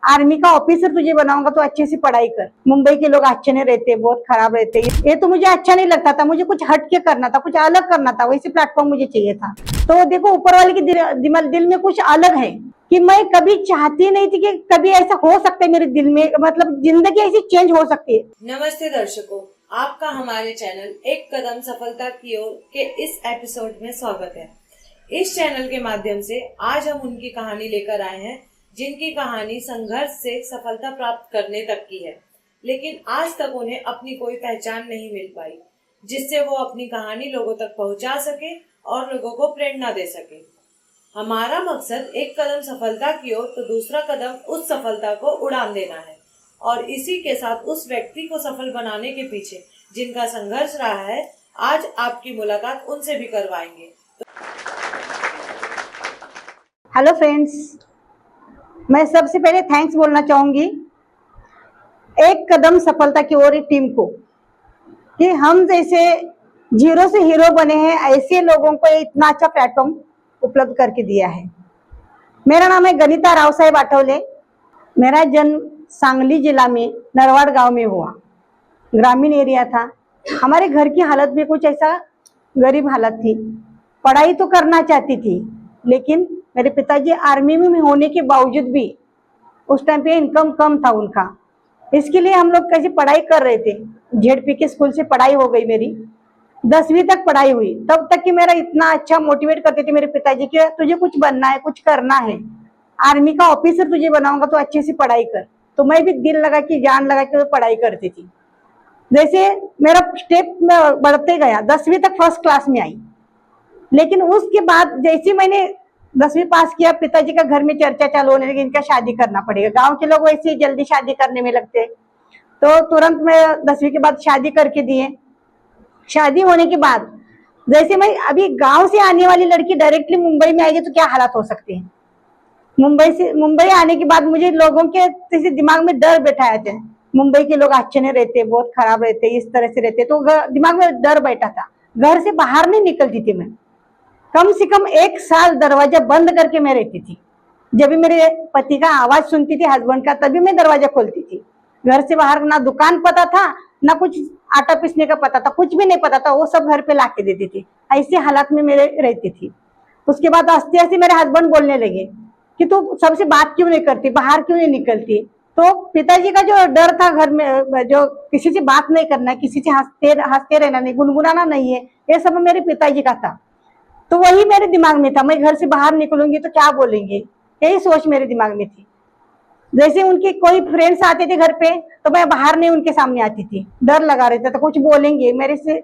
Army का officer तुझे बनाऊंगा तो अच्छे से पढ़ाई कर। मुंबई के लोग अच्छे नहीं रहते, बहुत खराब रहते। ये तो मुझे अच्छा नहीं लगता था, मुझे कुछ हट के करना था, कुछ अलग करना था, वैसे प्लेटफॉर्म मुझे चाहिए था। तो देखो ऊपर वाले के दिल में कुछ अलग है कि मैं कभी चाहती नहीं थी कि कभी ऐसा हो सकता है मेरे दिल में, मतलब जिंदगी ऐसी चेंज हो सकती है। नमस्ते दर्शकों, आपका हमारे चैनल एक कदम सफलता की ओर के इस एपिसोड में स्वागत है। इस चैनल के माध्यम से आज हम उनकी कहानी लेकर आए हैं जिनकी कहानी संघर्ष से सफलता प्राप्त करने तक की है, लेकिन आज तक उन्हें अपनी कोई पहचान नहीं मिल पाई जिससे वो अपनी कहानी लोगों तक पहुंचा सके और लोगों को प्रेरणा दे सके। हमारा मकसद एक कदम सफलता की ओर तो दूसरा कदम उस सफलता को उड़ान देना है और इसी के साथ उस व्यक्ति को सफल बनाने के पीछे जिनका संघर्ष रहा है, आज आपकी मुलाकात उनसे भी करवाएंगे। हेलो फ्रेंड्स, मैं सबसे पहले थैंक्स बोलना चाहूंगी एक कदम सफलता की ओर टीम को कि हम जैसे जीरो से हीरो बने हैं, ऐसे लोगों को इतना अच्छा प्लेटफॉर्म उपलब्ध करके दिया है। मेरा नाम है गणिता राव साहेब आठवले। मेरा जन्म सांगली जिला में नरवाड़ गांव में हुआ। ग्रामीण एरिया था। हमारे घर की हालत भी कुछ ऐसा गरीब हालत थी। पढ़ाई तो करना चाहती थी, लेकिन मेरे पिताजी आर्मी में होने के बावजूद भी उस टाइम पे इनकम कम था उनका। इसके लिए हम लोग कैसे पढ़ाई कर रहे थे। जेडपी के स्कूल से पढ़ाई हो गई मेरी, 10वीं तक पढ़ाई हुई। तब तक कि मेरा इतना अच्छा मोटिवेट करते थे मेरे पिताजी कि तुझे कुछ बनना है, कुछ करना है, आर्मी का ऑफिसर तुझे बनाऊंगा तो अच्छे से पढ़ाई कर। तो मैं भी दिल लगा कि जान लगा कि पढ़ाई करती थी। जैसे मेरा स्टेप बढ़ते गया, 10वीं तक फर्स्ट क्लास में आई। लेकिन उसके बाद जैसे मैंने 10वीं पास किया, पिताजी का घर में चर्चा चालू होने लगी, इनका शादी करना पड़ेगा। गांव के लोग वैसे ही जल्दी शादी करने में लगते, तो तुरंत मैं 10वीं के बाद शादी करके दिए। शादी होने के बाद जैसे मैं अभी गांव से आने वाली लड़की डायरेक्टली मुंबई में आएगी तो क्या हालात हो सकते हैं। मुंबई आने के बाद मुझे लोगों के दिमाग में डर बैठाए थे। मुंबई के लोग अच्छे नहीं रहते, बहुत खराब रहते, इस तरह से रहते, तो दिमाग में डर बैठा था। घर से बाहर नहीं निकलती थी मैं। कम से कम 1 साल दरवाजा बंद करके मैं रहती थी। जब भी मेरे पति का आवाज सुनती थी, हस्बैंड का, तभी मैं दरवाजा खोलती थी। घर से बाहर ना दुकान पता था, ना कुछ आटा पीसने का पता था, कुछ भी नहीं पता था। वो सब घर पे ला के देती थी। ऐसे हालात में मेरे रहती थी। उसके बाद हंसते हंसते मेरे हस्बैंड बोलने लगे कि तू सबसे बात क्यों नहीं करती, बाहर क्यों नहीं निकलती। तो पिताजी का जो डर था घर में, जो किसी से बात नहीं करना, किसी से हंसते रहना नहीं, गुनगुनाना नहीं है, ये सब मेरे पिताजी का था। तो वही मेरे दिमाग में था, मैं घर से बाहर निकलूंगी तो क्या बोलेंगे, यही सोच मेरे दिमाग में थी। जैसे उनके कोई फ्रेंड्स आते थे घर पे तो मैं बाहर नहीं उनके सामने आती थी, डर लगा रहता था कुछ बोलेंगे मेरे से।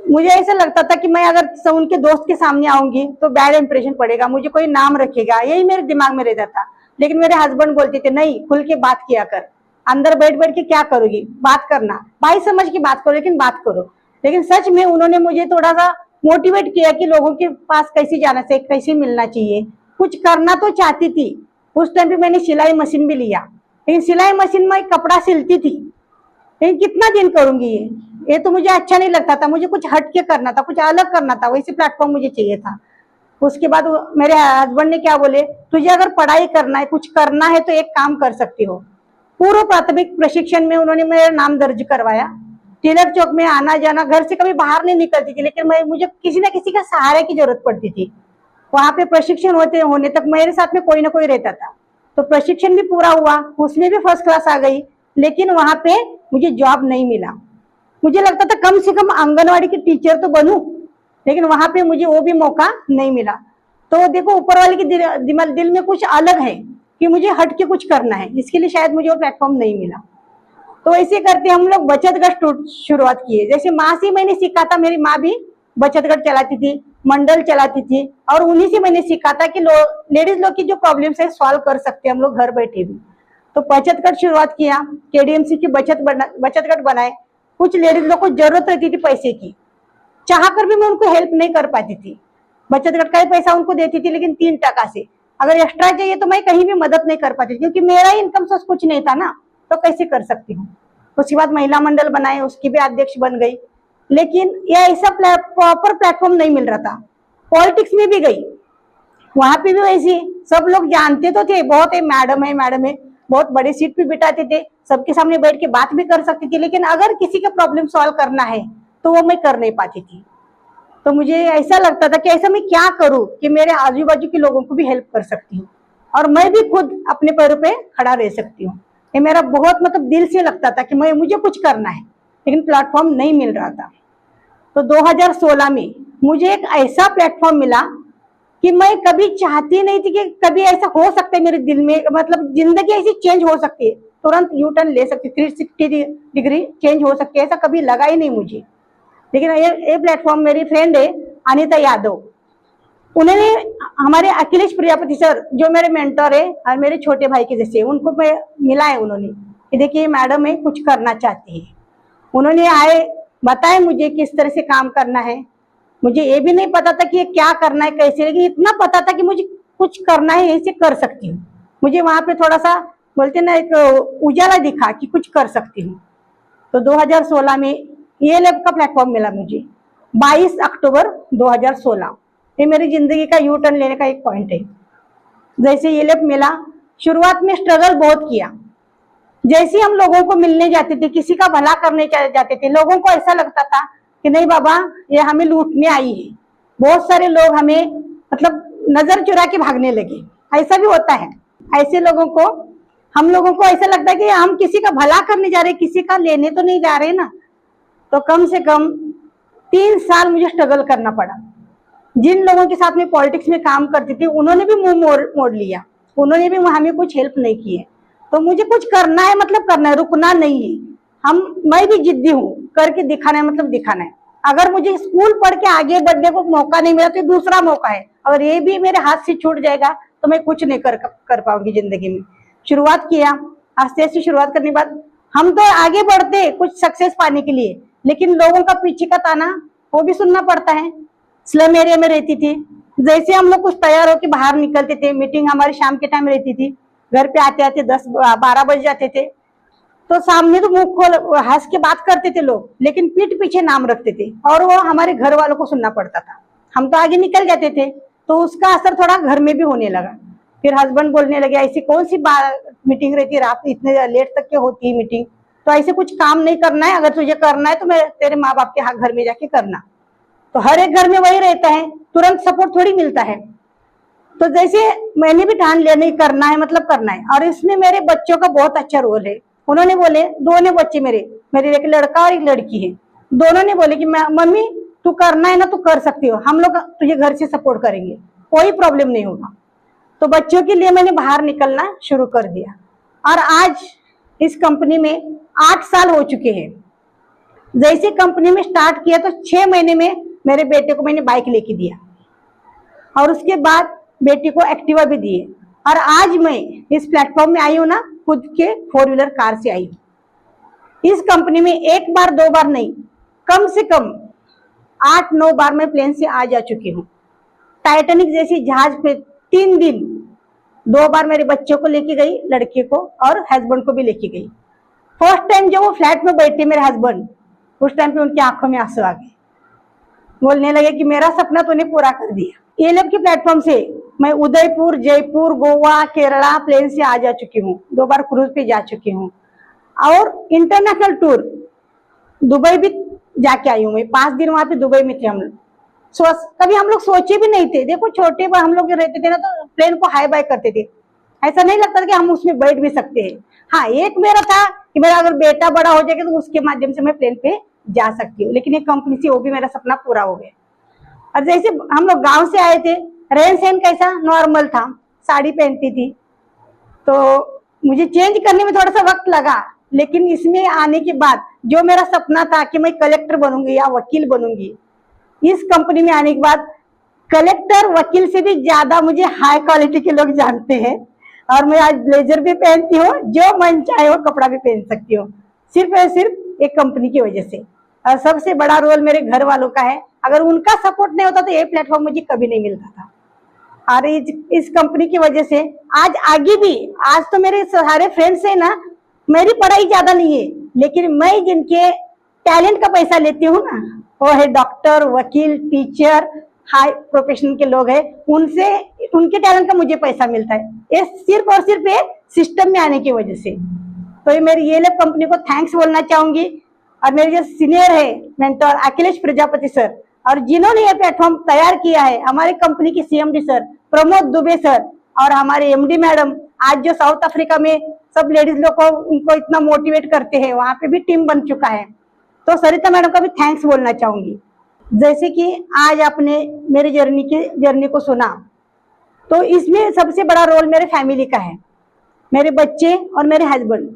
मुझे ऐसा लगता था कि मैं अगर उनके दोस्त के सामने आऊंगी तो बैड इंप्रेशन पड़ेगा, मुझे कोई नाम रखेगा, यही मेरे दिमाग में रहता था। लेकिन मेरे हस्बैंड बोलते थे नहीं, खुल के बात किया कर, अंदर बैठ बैठ के क्या करोगी, बात करना, भाई समझ के बात करो, लेकिन बात करो। लेकिन सच में उन्होंने मुझे थोड़ा सा मोटिवेट किया कि लोगों के पास कैसे जाना चाहिए, कैसे मिलना चाहिए। कुछ करना तो चाहती थी। उस टाइम पे मैंने सिलाई मशीन भी लिया, लेकिन सिलाई मशीन में कपड़ा सिलती थी, लेकिन कितना दिन करूंगी ये तो मुझे अच्छा नहीं लगता था। मुझे कुछ हट के करना था, कुछ अलग करना था, वैसे प्लेटफॉर्म मुझे चाहिए था। उसके बाद मेरे हस्बैंड ने क्या बोले, तुझे अगर पढ़ाई करना है, कुछ करना है तो एक काम कर सकती हो। पूर्व प्राथमिक प्रशिक्षण में उन्होंने मेरा नाम दर्ज करवाया। टेलर चौक में आना जाना, घर से कभी बाहर नहीं निकलती थी, लेकिन मुझे किसी ना किसी का सहारे की जरूरत पड़ती थी। वहां पे प्रशिक्षण होने तक मेरे साथ में कोई ना कोई रहता था। तो प्रशिक्षण भी पूरा हुआ, उसमें भी फर्स्ट क्लास आ गई, लेकिन वहां पे मुझे जॉब नहीं मिला। मुझे लगता था कम से कम आंगनवाड़ी की टीचर तो बनूं, लेकिन वहां पे मुझे वो भी मौका नहीं मिला। तो देखो ऊपर वाले के दिल में कुछ अलग है कि मुझे हट के कुछ करना है, इसके लिए शायद मुझे वो प्लेटफॉर्म नहीं मिला। तो ऐसे करते हम लोग बचत गट शुरुआत किए। जैसे माँ से मैंने सीखा था, मेरी माँ भी बचत गट चलाती थी, मंडल चलाती थी, और उन्हीं से मैंने सीखा था कि लेडीज लोग की जो प्रॉब्लम्स है सॉल्व कर सकते हैं हम लोग घर बैठे भी। तो बचत गट शुरुआत किया, केडीएमसी की बचत गट बनाए। कुछ लेडीज लोग को जरूरत रहती थी पैसे की, चाह कर भी मैं उनको हेल्प नहीं कर पाती थी। बचत गट का ही पैसा उनको देती थी, लेकिन 3% से। अगर एक्स्ट्रा चाहिए तो मैं कहीं भी मदद नहीं कर पाती, क्योंकि मेरा इनकम सोर्स कुछ नहीं था ना, तो कैसे कर सकती हूँ। उसके बाद महिला मंडल बनाए, उसकी भी अध्यक्ष बन गई, लेकिन यह ऐसा प्रॉपर प्लेटफॉर्म नहीं मिल रहा था। पॉलिटिक्स में भी गई, वहां पे भी वैसी सब लोग जानते तो थे, बहुत है मैडम है मैडम है, बहुत बड़े सीट पे बिठाते थे, सबके सामने बैठ के बात भी कर सकती थी, लेकिन अगर किसी का प्रॉब्लम सॉल्व करना है तो वो मैं कर नहीं पाती थी। तो मुझे ऐसा लगता था कि ऐसा मैं क्या करूं कि मेरे आजू बाजू के लोगों को भी हेल्प कर सकती हूँ और मैं भी खुद अपने पैरों पे खड़ा रह सकती हूँ। ये मेरा बहुत मतलब दिल से लगता था कि मुझे कुछ करना है, लेकिन प्लेटफॉर्म नहीं मिल रहा था। तो 2016 में मुझे एक ऐसा प्लेटफॉर्म मिला कि मैं कभी चाहती नहीं थी कि कभी ऐसा हो सकता है मेरे दिल में, मतलब जिंदगी ऐसी चेंज हो सकती है, तुरंत यू टर्न ले सकती, 360 डिग्री चेंज हो सकती है, ऐसा कभी लगा ही नहीं मुझे। लेकिन ये प्लेटफॉर्म मेरी फ्रेंड है अनीता यादव, उन्होंने हमारे अखिलेश प्रजापति सर जो मेरे मेंटर है और मेरे छोटे भाई के जैसे, उनको मैं मिला है उन्होंने कि देखिए मैडम है कुछ करना चाहती है। उन्होंने आए बताए मुझे किस तरह से काम करना है। मुझे ये भी नहीं पता था कि ये क्या करना है कैसे, लेकिन इतना पता था कि मुझे कुछ करना है, ऐसे कर सकती हूँ। मुझे वहां पे थोड़ा सा बोलते ना एक उजाला दिखा कि कुछ कर सकती हूँ। तो 2016 में ये लैब का प्लेटफॉर्म मिला मुझे, 22 अक्टूबर 2016। ये मेरी जिंदगी का यू टर्न लेने का एक पॉइंट है। जैसे ये लैब मिला, शुरुआत में स्ट्रगल बहुत किया। जैसे हम लोगों को मिलने जाते थे, किसी का भला करने जाते थे, लोगों को ऐसा लगता था कि नहीं बाबा ये हमें लूटने आई है। बहुत सारे लोग हमें मतलब नजर चुरा के भागने लगे, ऐसा भी होता है। ऐसे लोगों को हम लोगों को ऐसा लगता है कि हम किसी का भला करने जा रहे, किसी का लेने तो नहीं जा रहे ना। तो कम से कम 3 साल मुझे स्ट्रगल करना पड़ा। जिन लोगों के साथ में पॉलिटिक्स में काम करती थी उन्होंने भी मुंह मोड़ लिया, उन्होंने भी हमें कुछ हेल्प नहीं की है। तो मुझे कुछ करना है, मतलब करना है, रुकना नहीं है। मैं भी जिद्दी हूँ, करके दिखाना है, मतलब दिखाना है। अगर मुझे स्कूल पढ़ के आगे बढ़ने को मौका नहीं मिला तो दूसरा मौका है, अगर ये भी मेरे हाथ से छूट जाएगा तो मैं कुछ नहीं कर पाऊंगी जिंदगी में। शुरुआत किया, आस्ते आस्ते शुरुआत करने के बाद हम तो आगे बढ़ते कुछ सक्सेस पाने के लिए, लेकिन लोगों का पीछे का ताना वो भी सुनना पड़ता है। स्लम एरिया में रहती थी, जैसे हम लोग कुछ तैयार होकर बाहर निकलते थे, मीटिंग हमारी शाम के टाइम रहती थी, घर पे आते आते 10-12 बज जाते थे। तो सामने तो मुंह खोल हंस के बात करते थे लोग, लेकिन पीठ पीछे नाम रखते थे और वो हमारे घर वालों को सुनना पड़ता था। हम तो आगे निकल जाते थे, तो उसका असर थोड़ा घर में भी होने लगा। फिर हस्बैंड बोलने लगे ऐसी कौन सी मीटिंग रहती है, रात इतने लेट तक के होती है मीटिंग, तो ऐसे कुछ काम नहीं करना है, अगर तुझे करना है तो मैं तेरे माँ बाप के घर में जाके करना। तो हर एक घर में वही रहता है, तुरंत सपोर्ट थोड़ी मिलता है। तो जैसे मैंने भी ठान लिया नहीं करना है, मतलब करना है। और इसमें मेरे बच्चों का बहुत अच्छा रोल है। उन्होंने बोले, दोनों बच्चे मेरे एक लड़का और एक लड़की है, दोनों ने बोले कि मम्मी तू करना है ना, तू कर सकती हो, हम लोग तुझे घर से सपोर्ट करेंगे, कोई प्रॉब्लम नहीं होगा। तो बच्चों के लिए मैंने बाहर निकलना शुरू कर दिया और आज इस कंपनी में 8 साल हो चुके हैं। जैसे कंपनी में स्टार्ट किया तो 6 महीने में मेरे बेटे को मैंने बाइक लेके दिया और उसके बाद बेटी को एक्टिवा भी दिए। और आज मैं इस प्लेटफॉर्म में आई हूँ ना, खुद के 4 व्हीलर कार से आई हूँ। इस कंपनी में 1 बार 2 बार नहीं, कम से कम 8-9 बार मैं प्लेन से आ जा चुकी हूँ। टाइटैनिक जैसी जहाज पे 3 दिन 2 बार मेरे बच्चों को लेके गई, लड़के को और हस्बैंड को भी लेके गई। फर्स्ट टाइम जब वो फ्लैट में बैठे मेरे हस्बैंड, उस टाइम पे उनकी आंखों में आंसू आ गए, बोलने लगे कि मेरा सपना तूने पूरा कर दिया। ये लैब के प्लेटफॉर्म से मैं उदयपुर, जयपुर, गोवा, केरला प्लेन से आ जा चुकी हूँ, 2 बार क्रूज पे जा चुकी हूँ और इंटरनेशनल टूर दुबई भी जाके आई हूँ मैं। 5 दिन वहां पे दुबई में थे हम लोग। कभी हम लोग सोचे भी नहीं थे, देखो छोटे हम लोग रहते थे ना तो प्लेन को हाई बाय करते थे, ऐसा नहीं लगता था कि हम उसमें बैठ भी सकते हैं। हाँ, एक मेरा था कि मेरा अगर बेटा बड़ा हो जाएगा तो उसके माध्यम से मैं प्लेन पे जा सकती हूँ, लेकिन एक कंपनी से वो भी मेरा सपना पूरा हो गया। और जैसे हम लोग गांव से आए थे, रहन सहन कैसा नॉर्मल था, साड़ी पहनती थी, तो मुझे चेंज करने में थोड़ा सा वक्त लगा। लेकिन इसमें आने के बाद जो मेरा सपना था कि मैं कलेक्टर बनूंगी या वकील बनूंगी, इस कंपनी में आने के बाद कलेक्टर वकील से भी ज्यादा मुझे हाई क्वालिटी के लोग जानते हैं। और मैं आज ब्लेजर भी पहनती हूँ, जो मन चाहे वो कपड़ा भी पहन सकती हूँ, सिर्फ और सिर्फ एक कंपनी की वजह से। और सबसे बड़ा रोल मेरे घर वालों का है, अगर उनका सपोर्ट नहीं होता तो ये प्लेटफॉर्म मुझे कभी नहीं मिलता था। और इस कंपनी की वजह से आज आगे भी, आज तो मेरे सारे फ्रेंड्स है ना, मेरी पढ़ाई ज्यादा नहीं है, लेकिन मैं जिनके टैलेंट का पैसा लेती हूँ ना, वो है डॉक्टर, वकील, टीचर, हाई प्रोफेशनल के लोग हैं, उनसे उनके टैलेंट का मुझे पैसा मिलता है। ये सिर्फ और सिर्फ सिस्टम में आने की वजह से। तो ये मेरी ELF कंपनी को थैंक्स बोलना चाहूंगी। और मेरे जो सीनियर है मेंटर अखिलेश प्रजापति सर, और जिन्होंने ये प्लेटफॉर्म तैयार किया है, हमारी कंपनी की CMD sir Pramod Dubey sir, और हमारे MD मैडम, आज जो साउथ अफ्रीका में सब लेडीज लोग को उनको इतना मोटिवेट करते हैं, वहां पे भी टीम बन चुका है। तो सरिता मैडम का भी थैंक्स बोलना चाहूंगी। जैसे कि आज आपने मेरी जर्नी को सुना, तो इसमें सबसे बड़ा रोल मेरे फैमिली का है, मेरे बच्चे और मेरे हस्बैंड।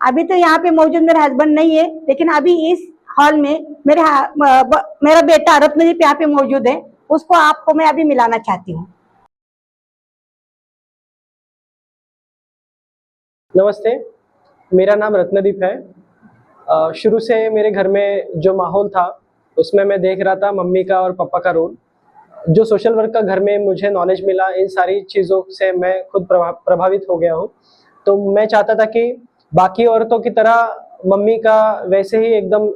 अभी तो यहाँ पे मौजूद मेरे हस्बैंड नहीं है, लेकिन अभी इस हॉल में मेरा बेटा रत्नदीप यहाँ पे मौजूद है, उसको आपको मैं अभी मिलाना चाहती हूँ। नमस्ते, मेरा नाम रत्नदीप है। शुरू से मेरे घर में जो माहौल था उसमें मैं देख रहा था मम्मी का और पापा का रोल। जो सोशल वर्क का घर में मुझे नॉलेज मिला, इन सारी चीज़ों से मैं खुद प्रभावित हो गया हूँ। तो मैं चाहता था कि बाकी औरतों की तरह मम्मी का वैसे ही एकदम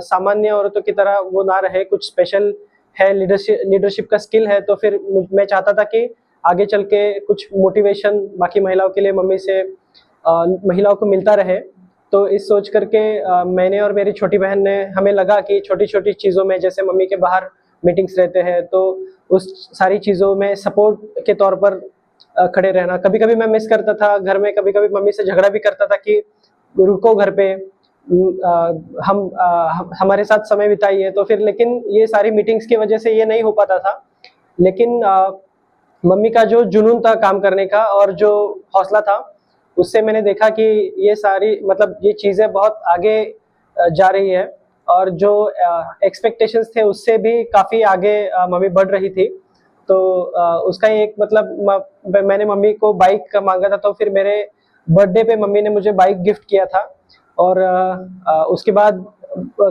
सामान्य औरतों की तरह वो ना रहे, कुछ स्पेशल है, लीडरशिप का स्किल है। तो फिर मैं चाहता था कि आगे चल के कुछ मोटिवेशन बाकी महिलाओं के लिए मम्मी से महिलाओं को मिलता रहे। तो इस सोच करके मैंने और मेरी छोटी बहन ने, हमें लगा कि छोटी छोटी चीज़ों में, जैसे मम्मी के बाहर मीटिंग्स रहते हैं, तो उस सारी चीज़ों में सपोर्ट के तौर पर खड़े रहना। कभी कभी मैं मिस करता था घर में, कभी कभी मम्मी से झगड़ा भी करता था कि रुको घर पे, हमारे साथ समय बिताइए। तो फिर लेकिन ये सारी मीटिंग्स की वजह से ये नहीं हो पाता था। लेकिन मम्मी का जो जुनून था काम करने का और जो हौसला था, उससे मैंने देखा कि ये सारी मतलब ये चीज़ें बहुत आगे जा रही है, और जो एक्सपेक्टेशंस थे उससे भी काफ़ी आगे मम्मी बढ़ रही थी। तो उसका एक मतलब मैंने मम्मी को बाइक मांगा था, तो फिर मेरे बर्थडे पे मम्मी ने मुझे बाइक गिफ्ट किया था। और उसके बाद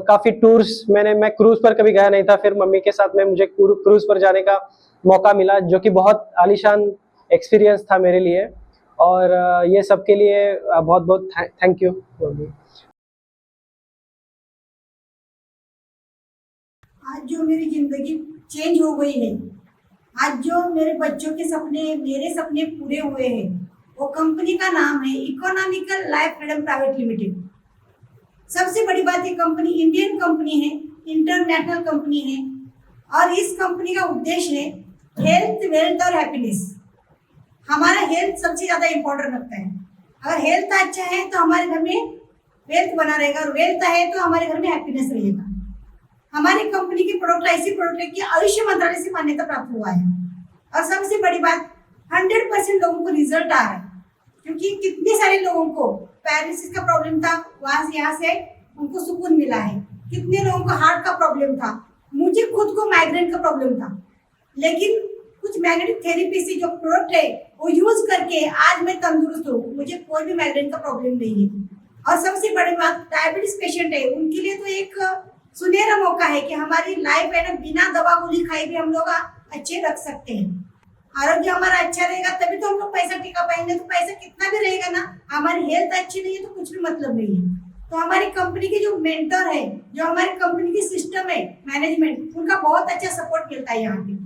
काफ़ी टूर्स मैं क्रूज़ पर कभी गया नहीं था, फिर मम्मी के साथ में मुझे क्रूज़ पर जाने का मौका मिला, जो कि बहुत आलीशान एक्सपीरियंस था मेरे लिए। और ये सब के लिए बहुत बहुत थैंक यू। आज जो मेरी जिंदगी चेंज हो गई है, आज जो मेरे बच्चों के सपने, मेरे सपने पूरे हुए हैं, वो कंपनी का नाम है economical life freedom private limited. सबसे बड़ी बात, ये कंपनी इंडियन कंपनी है, इंटरनेशनल कंपनी है, और इस कंपनी का उद्देश्य है हेल्थ, वेल्थ और हैप्पीनेस। हमारा हेल्थ सबसे ज्यादा इंपॉर्टेंट रखता है। अगर हेल्थ अच्छा है तो हमारे घर में वेल्थ बना रहेगा, और वेल्थ है तो हमारे घर में हैप्पीनेस रहेगा। हमारी कंपनी की प्रोडक्ट ऐसी प्रोडक्ट है कि आयुष मंत्रालय से मान्यता प्राप्त हुआ है। और सबसे बड़ी बात, 100% लोगों को रिजल्ट आ रहा है, क्योंकि कितने सारे लोगों को पैरालिसिस का प्रॉब्लम था, वहां से यहाँ से उनको सुकून मिला है। कितने लोगों को हार्ट का प्रॉब्लम था, मुझे खुद को माइग्रेन का प्रॉब्लम था, लेकिन कुछ मैग्नेटिक थेरेपी से जो प्रोडक्ट है वो यूज करके आज मैं तंदुरुस्त हूँ, मुझे कोई भी माइग्रेन का प्रॉब्लम नहीं है। और सबसे बड़ी बात, डायबिटीज पेशेंट है, उनके लिए तो एक सुनहरा मौका है कि हमारी लाइफ है ना, बिना दवा गोली खाए भी हम लोग अच्छे रख सकते हैं। आरोग्य हमारा अच्छा रहेगा तभी तो हम लोग पैसा टिका पाएंगे। तो पैसा कितना भी रहेगा ना, हमारी हेल्थ अच्छी नहीं है तो कुछ भी मतलब नहीं है। तो हमारी कंपनी के जो मेंटर है, जो हमारी कंपनी की सिस्टम है, मैनेजमेंट, उनका बहुत अच्छा सपोर्ट मिलता है यहाँ पे।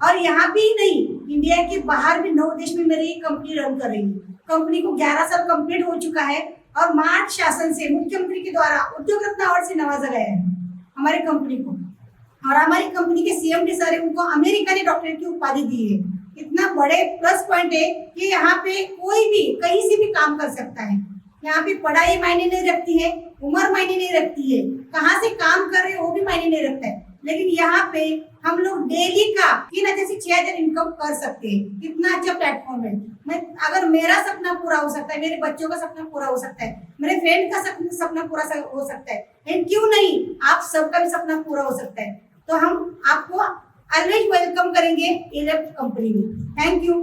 और यहाँ पे ही नहीं, इंडिया के बाहर भी 9 देश में मेरी कंपनी रन कर रही है। कंपनी को 11 साल कंप्लीट हो चुका है, और मार्च शासन से मुख्यमंत्री के द्वारा उद्योग रत्न अवार्ड से नवाजा गया है हमारी कंपनी को। और हमारी कंपनी के CMD सर, उनको अमेरिका ने डॉक्टरेट की उपाधि दी है। इतना बड़े प्लस पॉइंट है कि यहाँ पे कोई भी कहीं से भी काम कर सकता है। यहाँ पे पढ़ाई मायने नहीं रखती है, उम्र मायने नहीं रखती है, कहाँ से काम कर रहे हैं वो भी मायने नहीं रखता है। लेकिन यहाँ पे हम लोग डेली का 3000 से 6000 इनकम कर सकते हैं। कितना अच्छा प्लेटफॉर्म है। अगर मेरा सपना पूरा हो सकता है, मेरे बच्चों का सपना पूरा हो सकता है, मेरे फ्रेंड का सपना पूरा हो सकता है, लेकिन क्यों नहीं आप सबका भी सपना पूरा हो सकता है। तो हम आपको ऑलवेज वेलकम करेंगे ELF कंपनी में। Thank you.